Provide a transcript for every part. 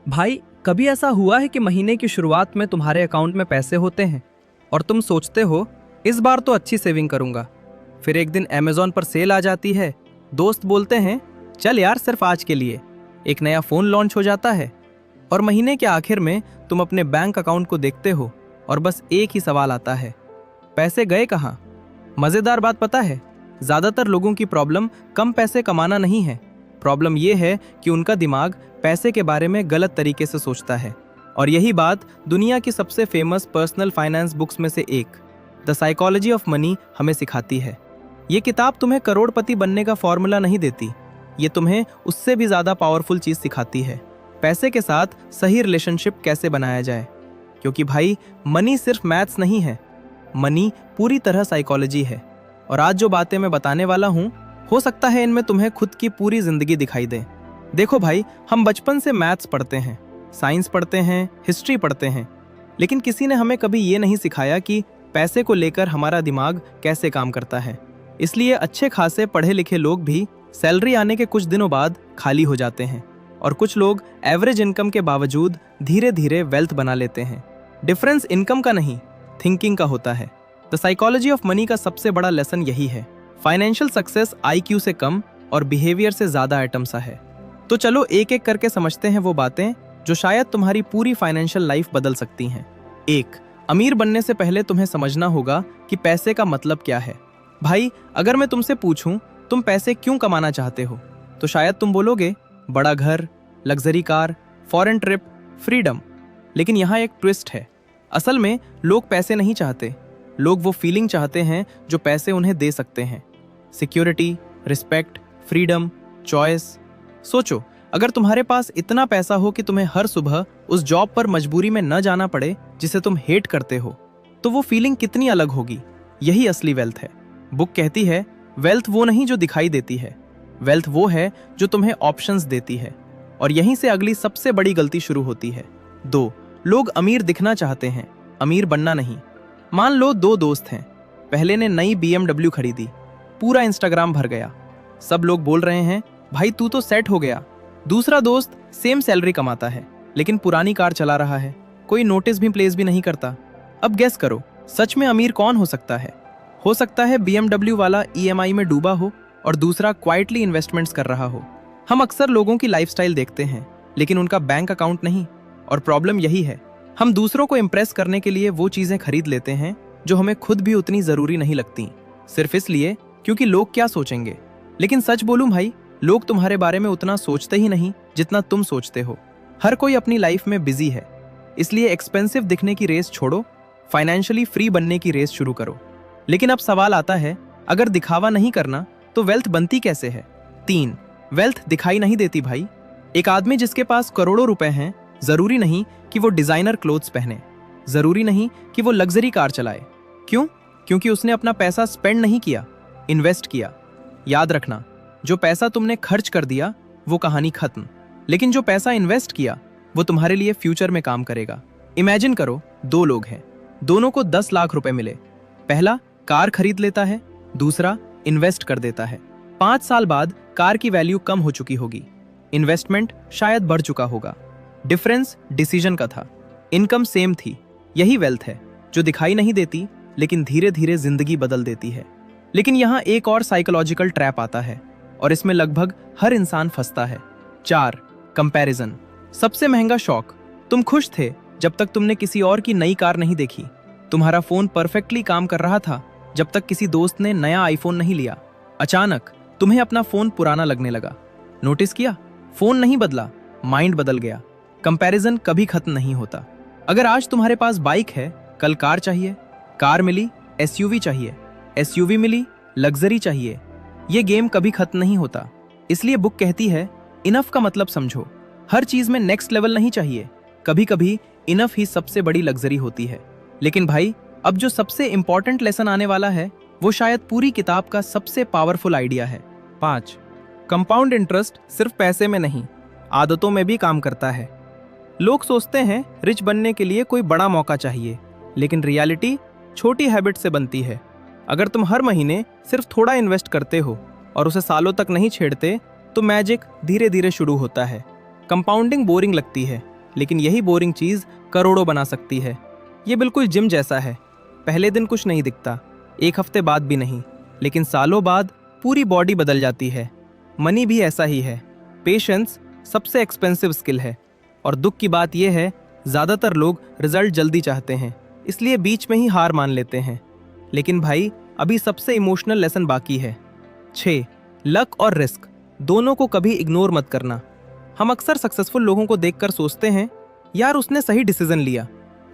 भाई, कभी ऐसा हुआ है कि महीने की शुरुआत में तुम्हारे अकाउंट में पैसे होते हैं और तुम सोचते हो इस बार तो अच्छी सेविंग करूंगा। फिर एक दिन अमेजोन पर सेल आ जाती है, दोस्त बोलते हैं चल यार सिर्फ आज के लिए, एक नया फ़ोन लॉन्च हो जाता है और महीने के आखिर में तुम अपने बैंक अकाउंट को देखते हो और बस एक ही सवाल आता है, पैसे गए कहाँ। मज़ेदार बात पता है, ज़्यादातर लोगों की प्रॉब्लम कम पैसे कमाना नहीं है, प्रॉब्लम यह है कि उनका दिमाग पैसे के बारे में गलत तरीके से सोचता है। और यही बात दुनिया की सबसे फेमस पर्सनल फाइनेंस बुक्स में से एक द साइकोलॉजी ऑफ मनी हमें सिखाती है। ये किताब तुम्हें करोड़पति बनने का फॉर्मूला नहीं देती, ये तुम्हें उससे भी ज़्यादा पावरफुल चीज़ सिखाती है, पैसे के साथ सही रिलेशनशिप कैसे बनाया जाए। क्योंकि भाई, मनी सिर्फ मैथ्स नहीं है, मनी पूरी तरह साइकोलॉजी है। और आज जो बातें मैं बताने वाला हूँ, हो सकता है इनमें तुम्हें खुद की पूरी जिंदगी दिखाई दे। देखो भाई, हम बचपन से मैथ्स पढ़ते हैं, साइंस पढ़ते हैं, हिस्ट्री पढ़ते हैं, लेकिन किसी ने हमें कभी ये नहीं सिखाया कि पैसे को लेकर हमारा दिमाग कैसे काम करता है। इसलिए अच्छे खासे पढ़े लिखे लोग भी सैलरी आने के कुछ दिनों बाद खाली हो जाते हैं और कुछ लोग एवरेज इनकम के बावजूद धीरे धीरे वेल्थ बना लेते हैं। डिफरेंस इनकम का नहीं, थिंकिंग का होता है। द साइकोलॉजी ऑफ मनी का सबसे बड़ा लेसन यही है, फाइनेंशियल सक्सेस IQ से कम और बिहेवियर से ज़्यादा आइटम सा है। तो चलो एक एक करके समझते हैं वो बातें जो शायद तुम्हारी पूरी फाइनेंशियल लाइफ बदल सकती हैं। 1. अमीर बनने से पहले तुम्हें समझना होगा कि पैसे का मतलब क्या है। भाई, अगर मैं तुमसे पूछूं तुम पैसे क्यों कमाना चाहते हो, तो शायद तुम बोलोगे बड़ा घर, luxury car, foreign trip, freedom. लेकिन यहाँ एक ट्विस्ट है, असल में लोग पैसे नहीं चाहते, लोग वो फीलिंग चाहते हैं जो पैसे उन्हें दे सकते हैं। Security, respect, freedom, choice. सोचो, अगर तुम्हारे पास इतना पैसा हो कि तुम्हें हर सुबह उस जॉब पर मजबूरी में न जाना पड़े जिसे तुम हेट करते हो, तो वो फीलिंग कितनी अलग होगी। यही असली वेल्थ है। बुक कहती है वेल्थ वो नहीं जो दिखाई देती है, वेल्थ वो है जो तुम्हें ऑप्शंस देती है। और यहीं से अगली सबसे बड़ी गलती शुरू होती है। 2. लोग अमीर दिखना चाहते हैं, अमीर बनना नहीं। मान लो 2 दोस्त हैं, पहले ने नई BMW खरीदी, पूरा इंस्टाग्राम भर गया, सब लोग बोल रहे हैं भाई तू तो सेट हो गया। दूसरा दोस्त सेम सैलरी कमाता है लेकिन पुरानी कार चला रहा है, कोई नोटिस भी प्लेस भी नहीं करता। अब गेस करो, सच में अमीर कौन हो सकता है? हो सकता है BMW वाला EMI में डूबा हो और दूसरा क्वाइटली इन्वेस्टमेंट्स कर रहा हो। हम अक्सर लोगों की लाइफस्टाइल देखते हैं लेकिन उनका बैंक अकाउंट नहीं। और प्रॉब्लम यही है, हम दूसरों को इम्प्रेस करने के लिए वो चीज़ें खरीद लेते हैं जो हमें खुद भी उतनी ज़रूरी नहीं लगती, सिर्फ इसलिए क्योंकि लोग क्या सोचेंगे। लेकिन सच बोलूं भाई, लोग तुम्हारे बारे में उतना सोचते ही नहीं जितना तुम सोचते हो। हर कोई अपनी लाइफ में बिजी है, इसलिए एक्सपेंसिव दिखने की रेस छोड़ो, फाइनेंशियली फ्री बनने की रेस शुरू करो। लेकिन अब सवाल आता है, अगर दिखावा नहीं करना तो वेल्थ बनती कैसे है? 3. वेल्थ दिखाई नहीं देती भाई। एक आदमी जिसके पास करोड़ों रुपए हैं, जरूरी नहीं कि वो डिजाइनर क्लोथ्स पहने, जरूरी नहीं कि वो लग्जरी कार चलाए। क्यों? क्योंकि उसने अपना पैसा स्पेंड नहीं किया, इन्वेस्ट किया। याद रखना, जो पैसा तुमने खर्च कर दिया वो कहानी खत्म, लेकिन जो पैसा इन्वेस्ट किया वो तुम्हारे लिए फ्यूचर में काम करेगा। इमेजिन करो, 2 लोग हैं, दोनों को 10 लाख रुपए मिले। पहला कार खरीद लेता है, दूसरा इन्वेस्ट कर देता है। 5 साल बाद कार की वैल्यू कम हो चुकी होगी, इन्वेस्टमेंट शायद बढ़ चुका होगा। डिफरेंस डिसीजन का था, इनकम सेम थी। यही वेल्थ है जो दिखाई नहीं देती लेकिन धीरे धीरे जिंदगी बदल देती है। लेकिन यहाँ एक और साइकोलॉजिकल ट्रैप आता है और इसमें लगभग हर इंसान फंसता है। 4. कंपैरिजन। सबसे महंगा शौक। तुम खुश थे जब तक तुमने किसी और की नई कार नहीं देखी, तुम्हारा फोन परफेक्टली काम कर रहा था जब तक किसी दोस्त ने नया आईफोन नहीं लिया। अचानक तुम्हें अपना फोन पुराना लगने लगा, नोटिस किया? फोन नहीं बदला, माइंड बदल गया। कंपैरिजन कभी खत्म नहीं होता। अगर आज तुम्हारे पास बाइक है, कल कार चाहिए, कार मिली SUV चाहिए, SUV मिली लग्जरी चाहिए। ये गेम कभी खत्म नहीं होता। इसलिए बुक कहती है इनफ का मतलब समझो, हर चीज में नेक्स्ट लेवल नहीं चाहिए, कभी कभी इनफ ही सबसे बड़ी लग्जरी होती है। लेकिन भाई, अब जो सबसे इंपॉर्टेंट लेसन आने वाला है वो शायद पूरी किताब का सबसे पावरफुल आइडिया है। 5. कंपाउंड इंटरेस्ट सिर्फ पैसे में नहीं, आदतों में भी काम करता है। लोग सोचते हैं रिच बनने के लिए कोई बड़ा मौका चाहिए, लेकिन रियलिटी छोटी हैबिट से बनती है। अगर तुम हर महीने सिर्फ थोड़ा इन्वेस्ट करते हो और उसे सालों तक नहीं छेड़ते, तो मैजिक धीरे धीरे शुरू होता है। कंपाउंडिंग बोरिंग लगती है, लेकिन यही बोरिंग चीज करोड़ों बना सकती है। ये बिल्कुल जिम जैसा है। पहले दिन कुछ नहीं दिखता, एक हफ्ते बाद भी नहीं, लेकिन सालों बाद पूरी बॉडी बदल जाती है। मनी भी ऐसा ही है। पेशेंस सबसे एक्सपेंसिव स्किल है। और दुख की बात यह है, ज्यादातर लोग रिजल्ट जल्दी चाहते हैं, इसलिए बीच में ही हार मान लेते हैं। लेकिन भाई, अभी सबसे इमोशनल लेसन बाकी है। 6. लक और रिस्क दोनों को कभी इग्नोर मत करना। हम अक्सर सक्सेसफुल लोगों को देखकर सोचते हैं, यार उसने सही डिसीजन लिया,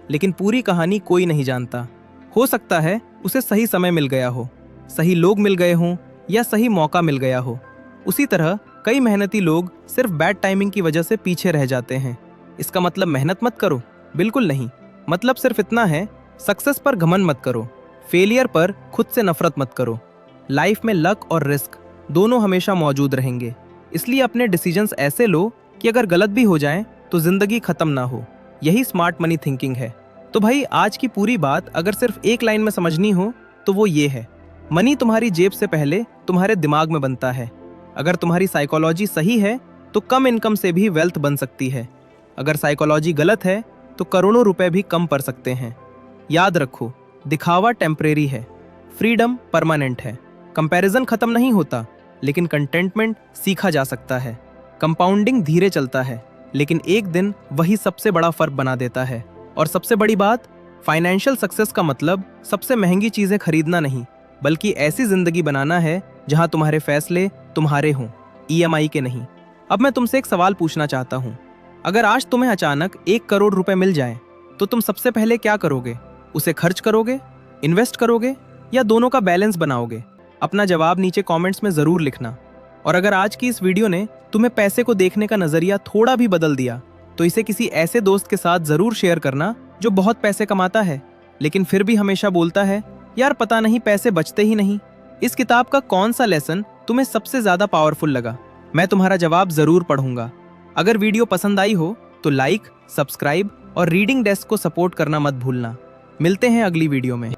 लेकिन पूरी कहानी कोई नहीं जानता। हो सकता है उसे सही समय मिल गया हो, सही लोग मिल गए हों, या सही मौका मिल गया हो। उसी तरह कई मेहनती लोग सिर्फ बैड टाइमिंग की वजह से पीछे रह जाते हैं। इसका मतलब मेहनत मत करो, बिल्कुल नहीं। मतलब सिर्फ इतना है, सक्सेस पर घमंड मत करो, फेलियर पर खुद से नफरत मत करो। लाइफ में लक और रिस्क दोनों हमेशा मौजूद रहेंगे, इसलिए अपने डिसीजंस ऐसे लो कि अगर गलत भी हो जाए तो जिंदगी खत्म ना हो। यही स्मार्ट मनी थिंकिंग है। तो भाई, आज की पूरी बात अगर सिर्फ एक लाइन में समझनी हो तो वो ये है, मनी तुम्हारी जेब से पहले तुम्हारे दिमाग में बनता है। अगर तुम्हारी साइकोलॉजी सही है तो कम इनकम से भी वेल्थ बन सकती है। अगर साइकोलॉजी गलत है तो करोड़ों रुपए भी कम पड़ सकते हैं। याद रखो, दिखावा टेम्परेरी है, फ्रीडम परमानेंट है। कंपैरिजन खत्म नहीं होता, लेकिन कंटेंटमेंट सीखा जा सकता है। कंपाउंडिंग धीरे चलता है, लेकिन एक दिन वही सबसे बड़ा फर्क बना देता है। और सबसे बड़ी बात, फाइनेंशियल सक्सेस का मतलब सबसे महंगी चीजें खरीदना नहीं, बल्कि ऐसी जिंदगी बनाना है जहां तुम्हारे फैसले तुम्हारे हों, EMI के नहीं। अब मैं तुमसे एक सवाल पूछना चाहता हूं, अगर आज तुम्हें अचानक 1 करोड़ रुपए मिल जाए तो तुम सबसे पहले क्या करोगे? उसे खर्च करोगे, इन्वेस्ट करोगे, या दोनों का बैलेंस बनाओगे? अपना जवाब नीचे कमेंट्स में जरूर लिखना। और अगर आज की इस वीडियो ने तुम्हें पैसे को देखने का नजरिया थोड़ा भी बदल दिया तो इसे किसी ऐसे दोस्त के साथ जरूर शेयर करना जो बहुत पैसे कमाता है, लेकिन फिर भी हमेशा बोलता है, यार पता नहीं पैसे बचते ही नहीं। इस किताब का कौन सा लेसन तुम्हें सबसे ज्यादा पावरफुल लगा? मैं तुम्हारा जवाब जरूर पढ़ूंगा। अगर वीडियो पसंद आई हो तो लाइक, सब्सक्राइब और रीडिंग डेस्क को सपोर्ट करना मत भूलना। मिलते हैं अगली वीडियो में।